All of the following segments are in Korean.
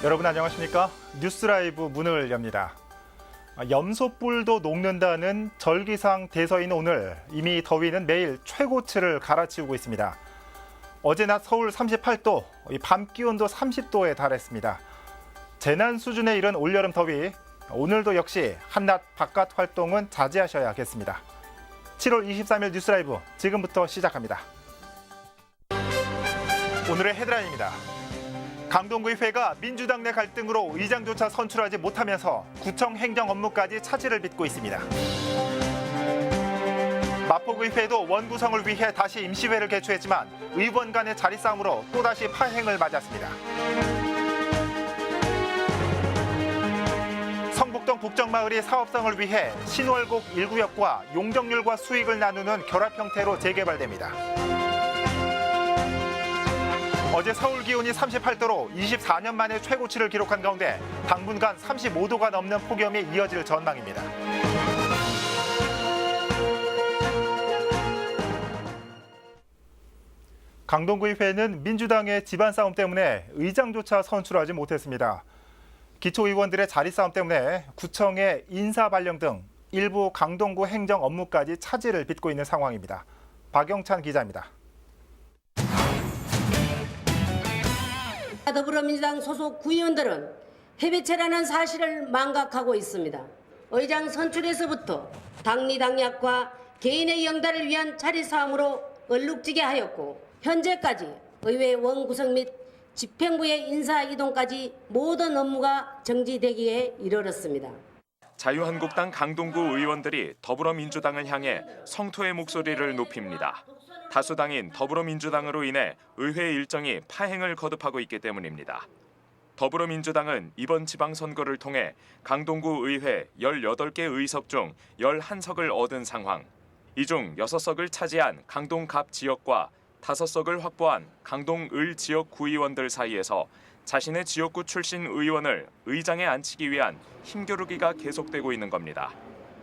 여러분 안녕하십니까? 뉴스라이브 문을 엽니다. 염소뿔도 녹는다는 절기상 대서인 오늘 이미 더위는 매일 최고치를 갈아치우고 있습니다. 어제 낮 서울 38도, 밤 기온도 30도에 달했습니다. 재난 수준에 이른 올여름 더위, 오늘도 역시 한낮 바깥 활동은 자제하셔야겠습니다. 7월 23일 뉴스라이브 지금부터 시작합니다. 오늘의 헤드라인입니다. 강동구의회가 민주당 내 갈등으로 의장조차 선출하지 못하면서 구청 행정 업무까지 차질을 빚고 있습니다. 마포구의회도 원구성을 위해 다시 임시회를 개최했지만 의원 간의 자리 싸움으로 또다시 파행을 맞았습니다. 성북동 북정마을이 사업성을 위해 신월곡 1구역과 용적률과 수익을 나누는 결합 형태로 재개발됩니다. 어제 서울 기온이 38도로 24년 만에 최고치를 기록한 가운데 당분간 35도가 넘는 폭염이 이어질 전망입니다. 강동구의회는 민주당의 집안 싸움 때문에 의장조차 선출하지 못했습니다. 기초의원들의 자리 싸움 때문에 구청의 인사 발령 등 일부 강동구 행정 업무까지 차질을 빚고 있는 상황입니다. 박영찬 기자입니다. 더불어민주당 소속 구의원들은 패배체라는 사실을 망각하고 있습니다. 의장 선출에서부터 당리당략과 개인의 영달을 위한 자리 싸움으로 얼룩지게 하였고 현재까지 의회 원구성 및 집행부의 인사 이동까지 모든 업무가 정지되기에 이르렀습니다. 자유한국당 강동구 의원들이 더불어민주당을 향해 성토의 목소리를 높입니다. 다수당인 더불어민주당으로 인해 의회 일정이 파행을 거듭하고 있기 때문입니다. 더불어민주당은 이번 지방선거를 통해 강동구 의회 18개 의석 중 11석을 얻은 상황. 이 중 6석을 차지한 강동갑 지역과 5석을 확보한 강동을 지역 구의원들 사이에서 자신의 지역구 출신 의원을 의장에 앉히기 위한 힘겨루기가 계속되고 있는 겁니다.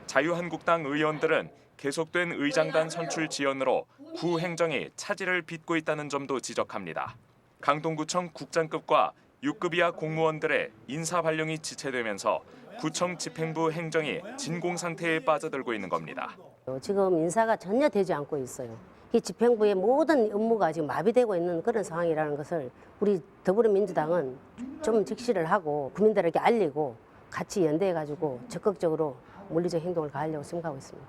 자유한국당 의원들은 계속된 의장단 선출 지연으로 구 행정이 차질을 빚고 있다는 점도 지적합니다. 강동구청 국장급과 6급 이하 공무원들의 인사 발령이 지체되면서 구청 집행부 행정이 진공 상태에 빠져들고 있는 겁니다. 지금 인사가 전혀 되지 않고 있어요. 이 집행부의 모든 업무가 지금 마비되고 있는 그런 상황이라는 것을 우리 더불어민주당은 좀 직시를 하고 국민들에게 알리고 같이 연대해가지고 적극적으로 물리적 행동을 가하려고 생각하고 있습니다.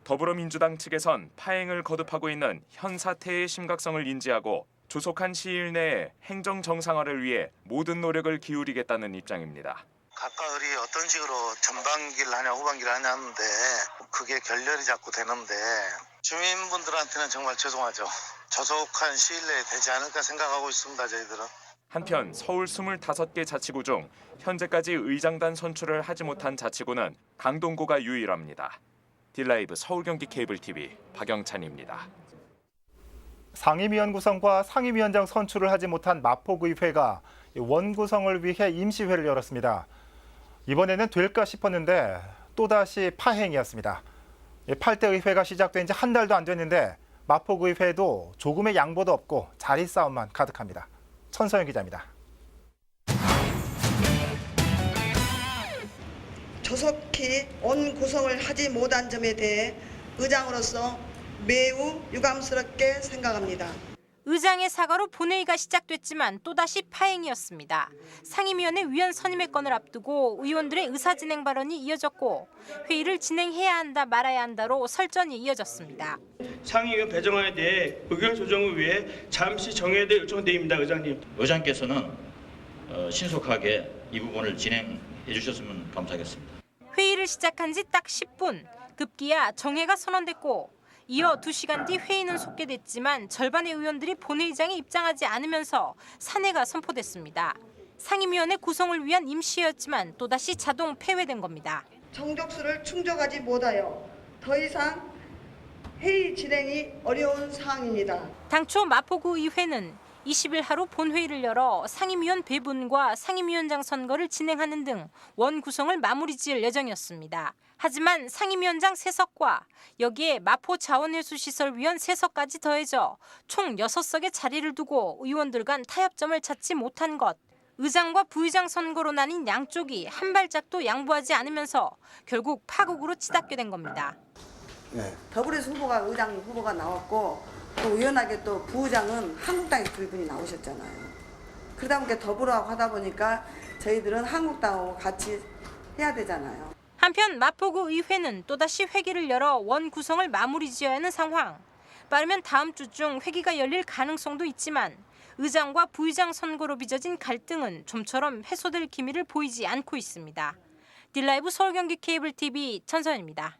더불어민주당 측에선 파행을 거듭하고 있는 현 사태의 심각성을 인지하고 조속한 시일 내에 행정 정상화를 위해 모든 노력을 기울이겠다는 입장입니다. 각각 우리 어떤 식으로 전반기를 하냐 후반기를 하냐 하는데 그게 결렬이 자꾸 되는데 주민분들한테는 정말 죄송하죠. 조속한 시일 내에 되지 않을까 생각하고 있습니다. 저희들은. 한편 서울 25개 자치구 중 현재까지 의장단 선출을 하지 못한 자치구는 강동구가 유일합니다. 딜라이브 서울경기 케이블TV 박영찬입니다. 상임위원 구성과 상임위원장 선출을 하지 못한 마포구의회가 원구성을 위해 임시회를 열었습니다. 이번에는 될까 싶었는데 또다시 파행이었습니다. 8대 의회가 시작된 지 한 달도 안 됐는데 마포구의회도 조금의 양보도 없고 자리 싸움만 가득합니다. 천서영 기자입니다. 조속히 원구성을 하지 못한 점에 대해 의장으로서 매우 유감스럽게 생각합니다. 의장의 사과로 본회의가 시작됐지만 또다시 파행이었습니다. 상임위원회 위원 선임의 건을 앞두고 의원들의 의사진행 발언이 이어졌고 회의를 진행해야 한다 말아야 한다로 설전이 이어졌습니다. 상임위원 배정안에 대해 의견 조정을 위해 잠시 정해야 될 요청 내입니다. 의장님. 의장께서는 신속하게 이 부분을 진행해 주셨으면 감사하겠습니다. 회의를 시작한 지 딱 10분, 급기야 정회가 선언됐고 이어 2시간 뒤 회의는 속개됐지만 절반의 의원들이 본회의장에 입장하지 않으면서 산회가 선포됐습니다. 상임위원회 구성을 위한 임시회였지만 또다시 자동 폐회된 겁니다. 정족수를 충족하지 못하여 더 이상 회의 진행이 어려운 상황입니다. 당초 마포구 의회는 20일 하루 본회의를 열어 상임위원 배분과 상임위원장 선거를 진행하는 등 원구성을 마무리 지을 예정이었습니다. 하지만 상임위원장 3석과 여기에 마포 자원회수시설위원 3석까지 더해져 총 6석의 자리를 두고 의원들 간 타협점을 찾지 못한 것, 의장과 부의장 선거로 나뉜 양쪽이 한 발짝도 양보하지 않으면서 결국 파국으로 치닫게 된 겁니다. 더불어서 후보가 의장 후보가 나왔고 또 우연하게 또 부의장은 한국당에서 두 분이 나오셨잖아요. 그러다 보니까 더불어하고 하다 보니까 저희들은 한국당하고 같이 해야 되잖아요. 한편 마포구 의회는 또다시 회기를 열어 원 구성을 마무리 지어야 하는 상황. 빠르면 다음 주 중 회기가 열릴 가능성도 있지만 의장과 부의장 선거로 빚어진 갈등은 좀처럼 해소될 기미를 보이지 않고 있습니다. 딜라이브 서울 경기 케이블 TV 천서연입니다.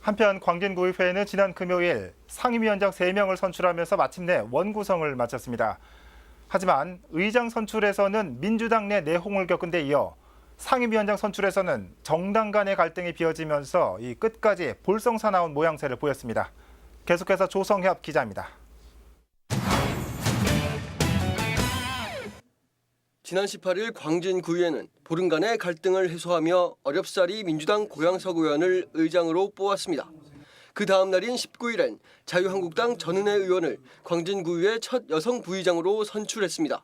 한편 광진구의회는 지난 금요일 상임위원장 3명을 선출하면서 마침내 원구성을 마쳤습니다. 하지만 의장 선출에서는 민주당 내 내홍을 겪은 데 이어 상임위원장 선출에서는 정당 간의 갈등이 빚어지면서 이 끝까지 볼썽사나운 모양새를 보였습니다. 계속해서 조성협 기자입니다. 지난 18일 광진구의회는 보름간의 갈등을 해소하며 어렵사리 민주당 고양석 의원을 의장으로 뽑았습니다. 그 다음 날인 19일엔 자유한국당 전은혜 의원을 광진구의회 첫 여성 부의장으로 선출했습니다.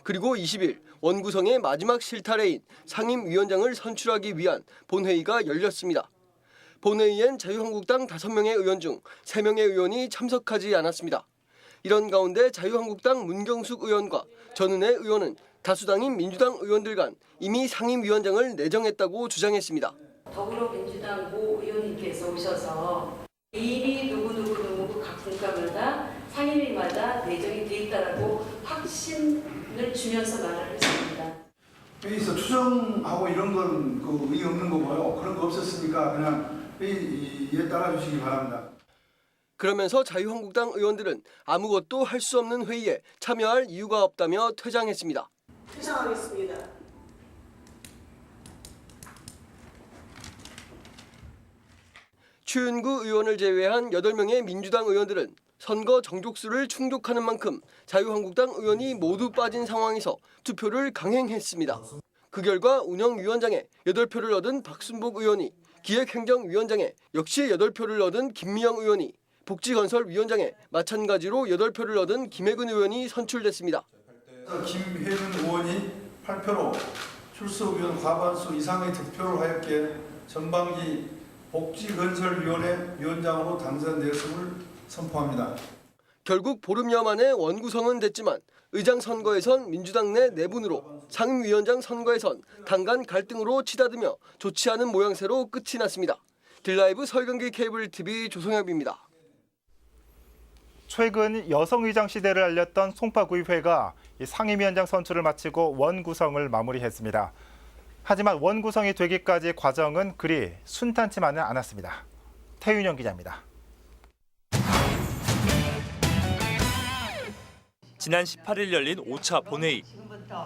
그리고 20일 원구성의 마지막 실타래인 상임위원장을 선출하기 위한 본회의가 열렸습니다. 본회의엔 자유한국당 5명의 의원 중 3명의 의원이 참석하지 않았습니다. 이런 가운데 자유한국당 문경숙 의원과 전은혜 의원은 다수당인 민주당 의원들 간 이미 상임위원장을 내정했다고 주장했습니다. 더불어민주당 모 의원님께서 오셔서 이미 누구 각 분과마다 상임위마다 내정이 돼 있다라고 확신을 주면서 말을 했습니다. 회의에서 추정하고 이런 건 그 의의 없는 거고요. 그런 거 없었으니까 그냥 회의에 따라주시기 바랍니다. 그러면서 자유한국당 의원들은 아무것도 할 수 없는 회의에 참여할 이유가 없다며 퇴장했습니다. 퇴장하겠습니다. 추윤구 의원을 제외한 8명의 민주당 의원들은 선거 정족수를 충족하는 만큼 자유한국당 의원이 모두 빠진 상황에서 투표를 강행했습니다. 그 결과 운영위원장에 8표를 얻은 박순복 의원이, 기획행정위원장에 역시 8표를 얻은 김미영 의원이, 복지건설위원장에 마찬가지로 8표를 얻은 김혜근 의원이 선출됐습니다. 김혜근 의원이 8표로 출석위원 과반수 이상의 득표를 하였기에 전반기 복지건설위원회 위원장으로 당선되었음을 선포합니다. 결국 보름여 만에 원구성은 됐지만 의장 선거에선 민주당 내 내분으로, 상임위원장 선거에선 당간 갈등으로 치닫으며 좋지 않은 모양새로 끝이 났습니다. 딜라이브 서울 경기 케이블 TV 조성엽입니다. 최근 여성의장 시대를 알렸던 송파구의회가 상임위원장 선출을 마치고 원구성을 마무리했습니다. 하지만 원구성이 되기까지 과정은 그리 순탄치만은 않았습니다. 태윤영 기자입니다. 지난 18일 열린 5차 본회의.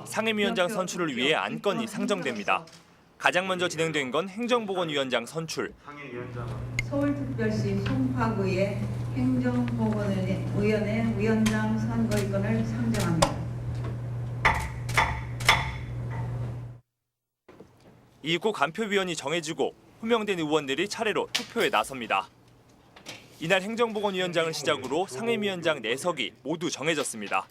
상임위원장 선출을 위해 안건이 상정됩니다. 가장 먼저 진행된 건 행정보건위원장 선출. 서울특별시 송파구의 행정보건위원회 위원장 선거인권을 상정합니다. 이후 간표위원이 정해지고 호명된 의원들이 차례로 투표에 나섭니다. 이날 행정보건위원장을 시작으로 상임위원장 4석이 모두 정해졌습니다.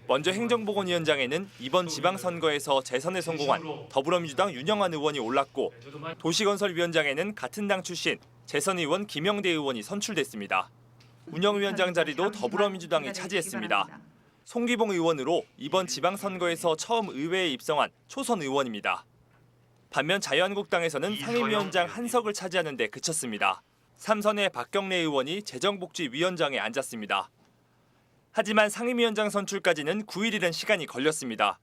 먼저 행정보건위원장에는 이번 지방선거에서 재선에 성공한 더불어민주당 윤영환 의원이 올랐고, 도시건설위원장에는 같은 당 출신 재선 의원 김영대 의원이 선출됐습니다. 운영위원장 자리도 더불어민주당이 차지했습니다. 송기봉 의원으로 이번 지방선거에서 처음 의회에 입성한 초선 의원입니다. 반면 자유한국당에서는 상임위원장 1석을 차지하는 데 그쳤습니다. 3선의 박경래 의원이 재정복지위원장에 앉았습니다. 하지만 상임위원장 선출까지는 9일이란 시간이 걸렸습니다.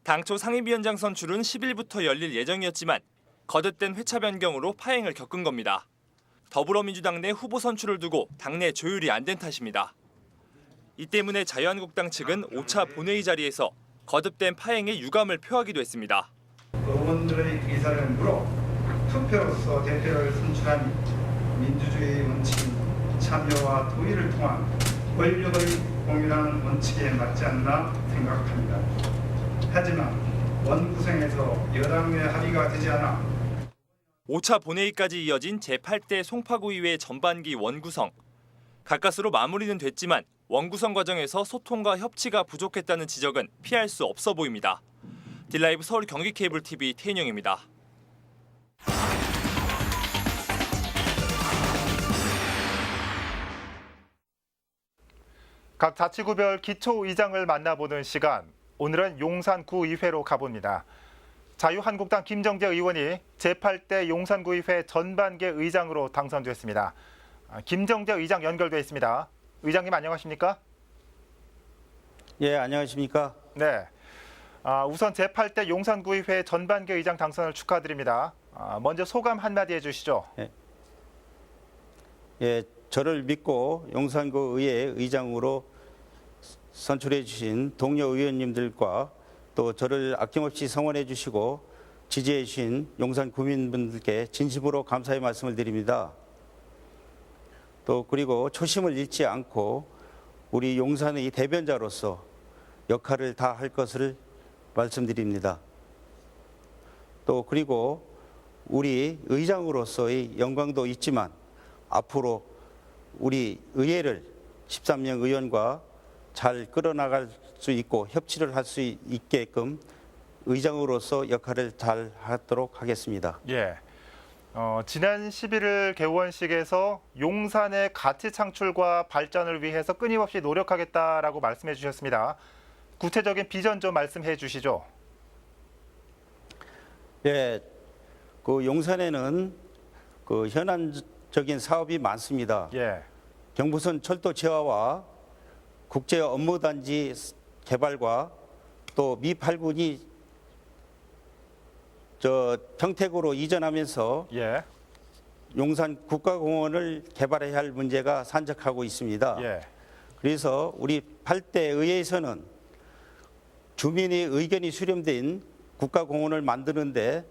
당초 상임위원장 선출은 10일부터 열릴 예정이었지만 거듭된 회차 변경으로 파행을 겪은 겁니다. 더불어민주당 내 후보 선출을 두고 당내 조율이 안 된 탓입니다. 이 때문에 자유한국당 측은 5차 본회의 자리에서 거듭된 파행에 유감을 표하기도 했습니다. 의원들의 의사를 물어 투표로서 대표를 선출한 민주주의의 원칙인 참여와 도의를 통한 권력의 공유라는 원칙에 맞지 않나 생각합니다. 하지만 원구성에서 여당의 합의가 되지 않아 5차 본회의까지 이어진 제8대 송파구의회 전반기 원구성. 가까스로 마무리는 됐지만 원구성 과정에서 소통과 협치가 부족했다는 지적은 피할 수 없어 보입니다. 딜라이브 서울 경기 케이블 TV 태인영입니다. 각 자치구별 기초의장을 만나보는 시간. 오늘은 용산구의회로 가봅니다. 자유한국당 김정재 의원이 제8대 용산구의회 전반계 의장으로 당선됐습니다. 김정재 의장 연결돼 있습니다. 의장님 안녕하십니까? 예, 안녕하십니까? 네. 우선 제8대 용산구의회 전반계 의장 당선을 축하드립니다. 먼저 소감 한마디 해주시죠. 예, 저를 믿고 용산구 의회 의장으로 선출해 주신 동료 의원님들과 또 저를 아낌없이 성원해 주시고 지지해 주신 용산 구민분들께 진심으로 감사의 말씀을 드립니다. 또 그리고 초심을 잃지 않고 우리 용산의 대변자로서 역할을 다할 것을 말씀드립니다. 또 그리고 우리 의장으로서의 영광도 있지만 앞으로 우리 의회를 13명 의원과 잘 끌어나갈 수 있고 협치를 할 수 있게끔 의장으로서 역할을 잘 하도록 하겠습니다. 예. 지난 11일 개원식에서 용산의 가치 창출과 발전을 위해서 끊임없이 노력하겠다라고 말씀해 주셨습니다. 구체적인 비전 좀 말씀해 주시죠. 예, 그 용산에는 그 현안적인 사업이 많습니다. 예. 경부선 철도 재화와 국제 업무단지 개발과 또 미 8군이 평택으로 이전하면서 예. 용산 국가공원을 개발해야 할 문제가 산적하고 있습니다. 예. 그래서 우리 8대 의회에서는 주민의 의견이 수렴된 국가공원을 만드는데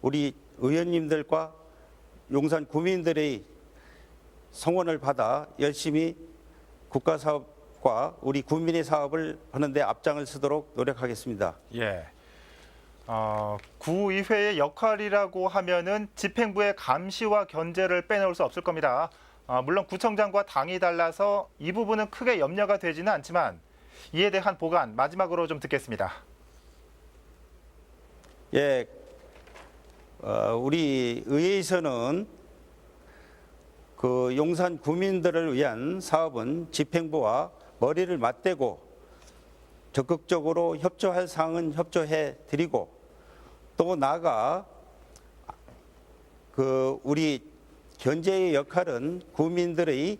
우리 의원님들과 용산 구민들의 성원을 받아 열심히 국가사업과 우리 구민의 사업을 하는데 앞장을 서도록 노력하겠습니다. 예. 구의회의 역할이라고 하면은 집행부의 감시와 견제를 빼놓을 수 없을 겁니다. 물론 구청장과 당이 달라서 이 부분은 크게 염려가 되지는 않지만 이에 대한 보관 마지막으로 좀 듣겠습니다. 예, 우리 의회에서는 그 용산 구민들을 위한 사업은 집행부와 머리를 맞대고 적극적으로 협조할 사항은 협조해 드리고 또 나아가 그 우리 견제의 역할은 구민들의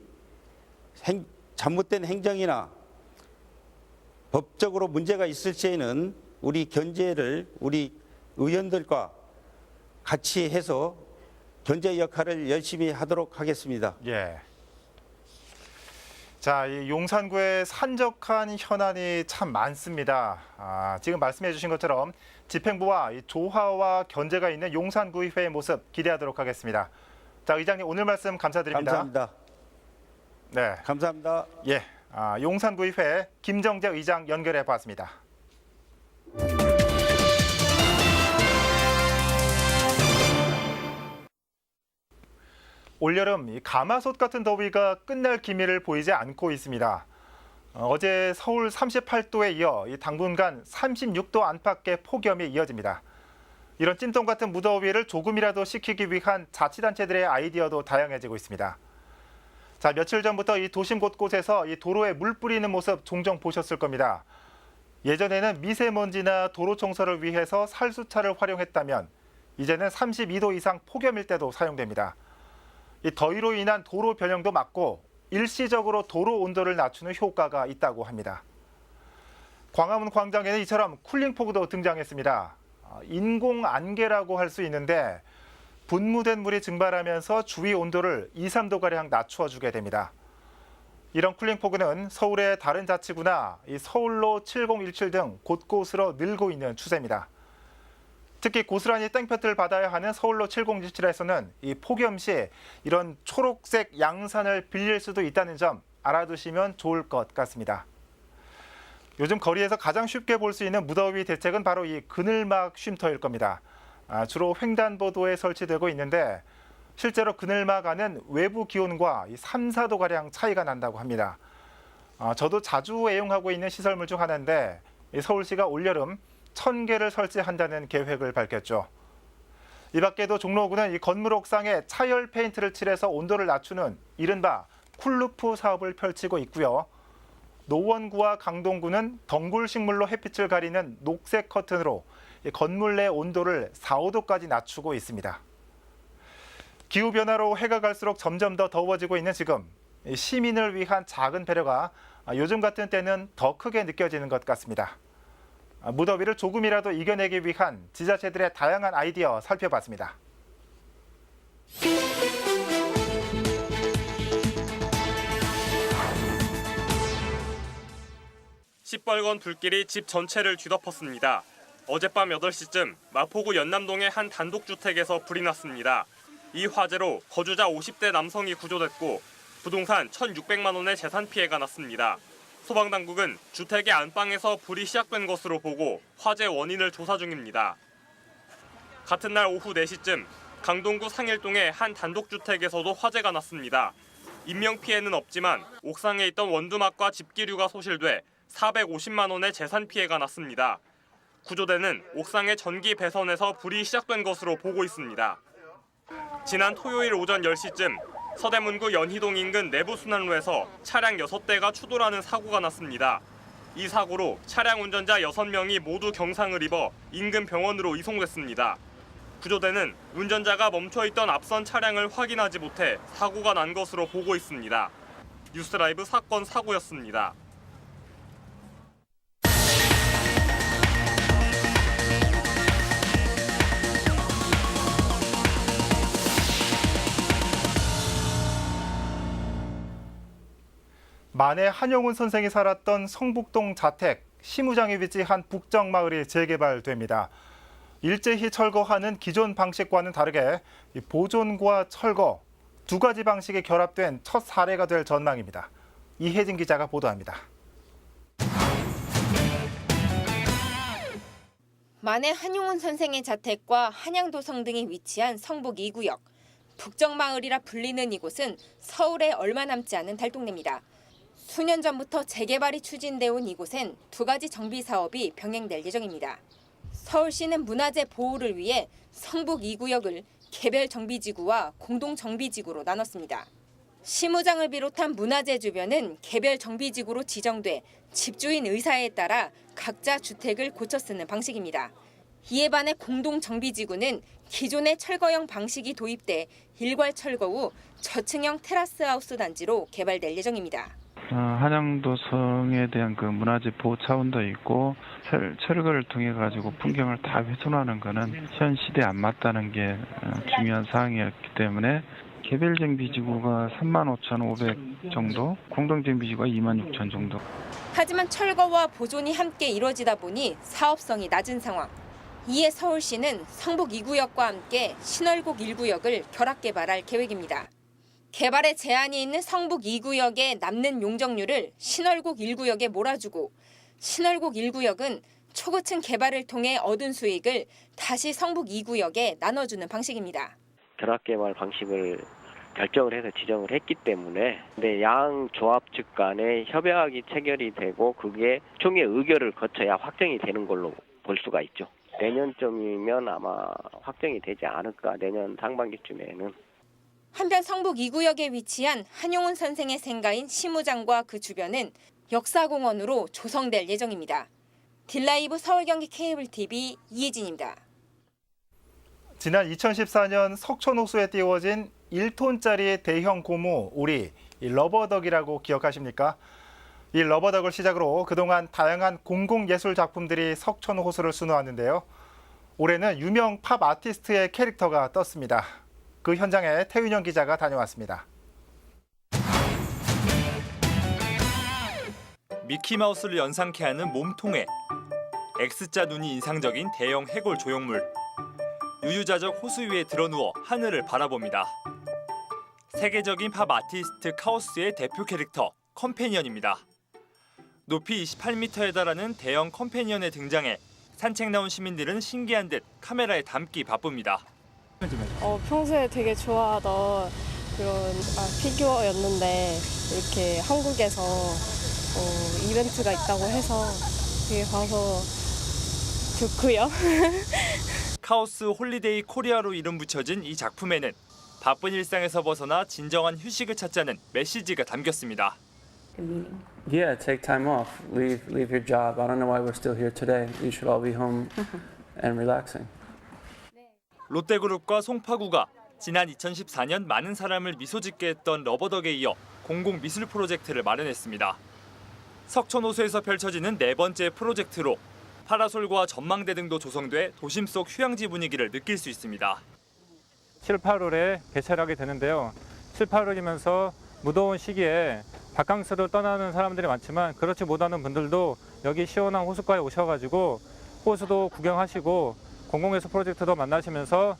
잘못된 행정이나 법적으로 문제가 있을 시에는 우리 견제를 우리 의원들과 같이 해서 견제 역할을 열심히 하도록 하겠습니다. 예. 자, 이 용산구의 산적한 현안이 참 많습니다. 지금 말씀해 주신 것처럼 집행부와 이 조화와 견제가 있는 용산구의회의 모습 기대하도록 하겠습니다. 자, 의장님 오늘 말씀 감사드립니다. 감사합니다. 네, 감사합니다. 예, 용산구의회 김정재 의장 연결해 봤습니다. 올여름 가마솥 같은 더위가 끝날 기미를 보이지 않고 있습니다. 어제 서울 38도에 이어 당분간 36도 안팎의 폭염이 이어집니다. 이런 찜통 같은 무더위를 조금이라도 식히기 위한 자치단체들의 아이디어도 다양해지고 있습니다. 자, 며칠 전부터 이 도심 곳곳에서 이 도로에 물 뿌리는 모습 종종 보셨을 겁니다. 예전에는 미세먼지나 도로 청소를 위해서 살수차를 활용했다면 이제는 32도 이상 폭염일 때도 사용됩니다. 이 더위로 인한 도로 변형도 막고 일시적으로 도로 온도를 낮추는 효과가 있다고 합니다. 광화문 광장에는 이처럼 쿨링포구도 등장했습니다. 인공 안개라고 할 수 있는데 분무된 물이 증발하면서 주위 온도를 2, 3도가량 낮춰주게 됩니다. 이런 쿨링포구는 서울의 다른 자치구나 서울로 7017 등 곳곳으로 늘고 있는 추세입니다. 특히 고스란히 땡볕을 받아야 하는 서울로 7017에서는 이 폭염 시 이런 초록색 양산을 빌릴 수도 있다는 점 알아두시면 좋을 것 같습니다. 요즘 거리에서 가장 쉽게 볼 수 있는 무더위 대책은 바로 이 그늘막 쉼터일 겁니다. 주로 횡단보도에 설치되고 있는데 실제로 그늘막 안은 외부 기온과 3, 4도가량 차이가 난다고 합니다. 저도 자주 애용하고 있는 시설물 중 하나인데 서울시가 올여름 1,000개를 설치한다는 계획을 밝혔죠. 이 밖에도 종로구는 이 건물 옥상에 차열 페인트를 칠해서 온도를 낮추는 이른바 쿨루프 사업을 펼치고 있고요. 노원구와 강동구는 덩굴 식물로 햇빛을 가리는 녹색 커튼으로 건물 내 온도를 4, 5도까지 낮추고 있습니다. 기후변화로 해가 갈수록 점점 더 더워지고 있는 지금 시민을 위한 작은 배려가 요즘 같은 때는 더 크게 느껴지는 것 같습니다. 무더위를 조금이라도 이겨내기 위한 지자체들의 다양한 아이디어 살펴봤습니다. 시뻘건 불길이 집 전체를 뒤덮었습니다. 어젯밤 8시쯤 마포구 연남동의 한 단독주택에서 불이 났습니다. 이 화재로 거주자 50대 남성이 구조됐고 부동산 1,600만 원의 재산 피해가 났습니다. 소방당국은 주택의 안방에서 불이 시작된 것으로 보고 화재 원인을 조사 중입니다. 같은 날 오후 4시쯤 강동구 상일동의 한 단독주택에서도 화재가 났습니다. 인명피해는 없지만 옥상에 있던 원두막과 집기류가 소실돼 450만 원의 재산 피해가 났습니다. 구조대는 옥상의 전기 배선에서 불이 시작된 것으로 보고 있습니다. 지난 토요일 오전 10시쯤 서대문구 연희동 인근 내부순환로에서 차량 6대가 추돌하는 사고가 났습니다. 이 사고로 차량 운전자 6명이 모두 경상을 입어 인근 병원으로 이송됐습니다. 구조대는 운전자가 멈춰있던 앞선 차량을 확인하지 못해 사고가 난 것으로 보고 있습니다. 뉴스라이브 사건 사고였습니다. 만해 한용운 선생이 살았던 성북동 자택 시무장에 위치한 북정마을이 재개발됩니다. 일제히 철거하는 기존 방식과는 다르게 보존과 철거 두 가지 방식이 결합된 첫 사례가 될 전망입니다. 이혜진 기자가 보도합니다. 만해 한용운 선생의 자택과 한양도성 등이 위치한 성북 2구역. 북정마을이라 불리는 이곳은 서울에 얼마 남지 않은 달동네입니다. 수년 전부터 재개발이 추진돼 온 이곳엔 두 가지 정비 사업이 병행될 예정입니다. 서울시는 문화재 보호를 위해 성북 2구역을 개별 정비지구와 공동 정비지구로 나눴습니다. 시무장을 비롯한 문화재 주변은 개별 정비지구로 지정돼 집주인 의사에 따라 각자 주택을 고쳐 쓰는 방식입니다. 이에 반해 공동 정비지구는 기존의 철거형 방식이 도입돼 일괄 철거 후 저층형 테라스하우스 단지로 개발될 예정입니다. 한양도성에 대한 그 문화재 보호 차원도 있고 철거를 통해 가지고 풍경을 다 훼손하는 것은 현 시대에 안 맞다는 게 중요한 사항이었기 때문에 개별 정비지구가 35,500 정도, 공동 정비지구가 26,000 정도. 하지만 철거와 보존이 함께 이루어지다 보니 사업성이 낮은 상황. 이에 서울시는 성북 2구역과 함께 신월곡 1구역을 결합 개발할 계획입니다. 개발에 제한이 있는 성북 2구역의 남는 용적률을 신월곡 1구역에 몰아주고 신월곡 1구역은 초고층 개발을 통해 얻은 수익을 다시 성북 2구역에 나눠주는 방식입니다. 결합개발 방식을 결정을 해서 지정을 했기 때문에 근데 양 조합 측 간에 협약이 체결이 되고 그게 총회 의결을 거쳐야 확정이 되는 걸로 볼 수가 있죠. 내년쯤이면 아마 확정이 되지 않을까, 내년 상반기쯤에는. 한편 성북 2구역에 위치한 한용운 선생의 생가인 시무장과 그 주변은 역사공원으로 조성될 예정입니다. 딜라이브 서울경기 케이블TV 이혜진입니다. 지난 2014년 석촌호수에 띄워진 1톤짜리 대형 고무 오리, 러버덕이라고 기억하십니까? 이 러버덕을 시작으로 그동안 다양한 공공예술 작품들이 석촌호수를 수놓았는데요. 올해는 유명 팝 아티스트의 캐릭터가 떴습니다. 그 현장에 태윤영 기자가 다녀왔습니다. 미키마우스를 연상케 하는 몸통에 X자 눈이 인상적인 대형 해골 조형물. 유유자적 호수 위에 드러누워 하늘을 바라봅니다. 세계적인 팝 아티스트 카오스의 대표 캐릭터 컴패니언입니다. 높이 28m에 달하는 대형 컴패니언의 등장에 산책 나온 시민들은 신기한 듯 카메라에 담기 바쁩니다. 평소에 되게 좋아하던 그런 피규어였는데 이렇게 한국에서 이벤트가 있다고 해서 되게 가서 좋고요. 카오스 홀리데이 코리아로 이름 붙여진 이 작품에는 바쁜 일상에서 벗어나 진정한 휴식을 찾자는 메시지가 담겼습니다. Yeah, take time off. Leave your job. I don't know why we're still here today. You should all be home and relaxing. 롯데그룹과 송파구가 지난 2014년 많은 사람을 미소짓게 했던 러버덕에 이어 공공미술 프로젝트를 마련했습니다. 석촌호수에서 펼쳐지는 네 번째 프로젝트로 파라솔과 전망대 등도 조성돼 도심 속 휴양지 분위기를 느낄 수 있습니다. 7, 8월에 개최를 하게 되는데요. 7, 8월이면서 무더운 시기에 바캉스를 떠나는 사람들이 많지만 그렇지 못하는 분들도 여기 시원한 호숫가에 오셔가지고 호수도 구경하시고 공공예술 프로젝트도 만나시면서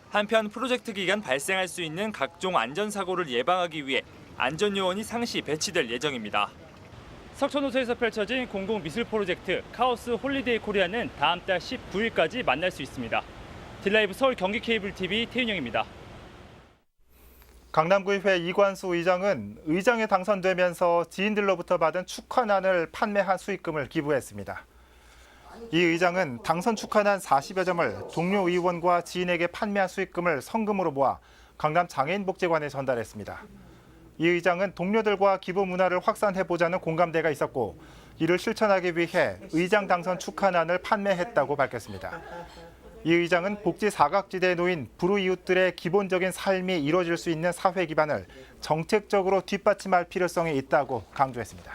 한편 프로젝트 기간 발생할 수 있는 각종 안전사고를 예방하기 위해 안전요원이 상시 배치될 예정입니다. 석촌호수에서 펼쳐진 공공미술 프로젝트 카오스 홀리데이 코리아는 다음 달 19일까지 만날 수 있습니다. 딜라이브 서울 경기 케이블 TV 태윤영입니다. 강남구의회 이관수 의장은 의장에 당선되면서 지인들로부터 받은 축하난을 판매한 수익금을 기부했습니다. 이 의장은 당선 축하난 40여 점을 동료 의원과 지인에게 판매한 수익금을 성금으로 모아 강남 장애인복지관에 전달했습니다. 이 의장은 동료들과 기부 문화를 확산해보자는 공감대가 있었고 이를 실천하기 위해 의장 당선 축하난을 판매했다고 밝혔습니다. 이 의장은 복지 사각지대에 놓인 불우이웃들의 기본적인 삶이 이루어질 수 있는 사회 기반을 정책적으로 뒷받침할 필요성이 있다고 강조했습니다.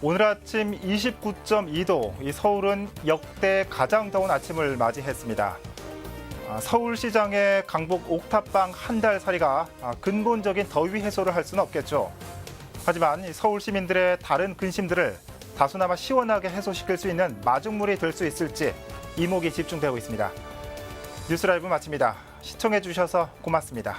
오늘 아침 29.2도, 서울은 역대 가장 더운 아침을 맞이했습니다. 서울시장의 강북 옥탑방 한 달 살이가 근본적인 더위 해소를 할 수는 없겠죠. 하지만 서울 시민들의 다른 근심들을 다소나마 시원하게 해소시킬 수 있는 마중물이 될 수 있을지 이목이 집중되고 있습니다. 뉴스라이브 마칩니다. 시청해 주셔서 고맙습니다.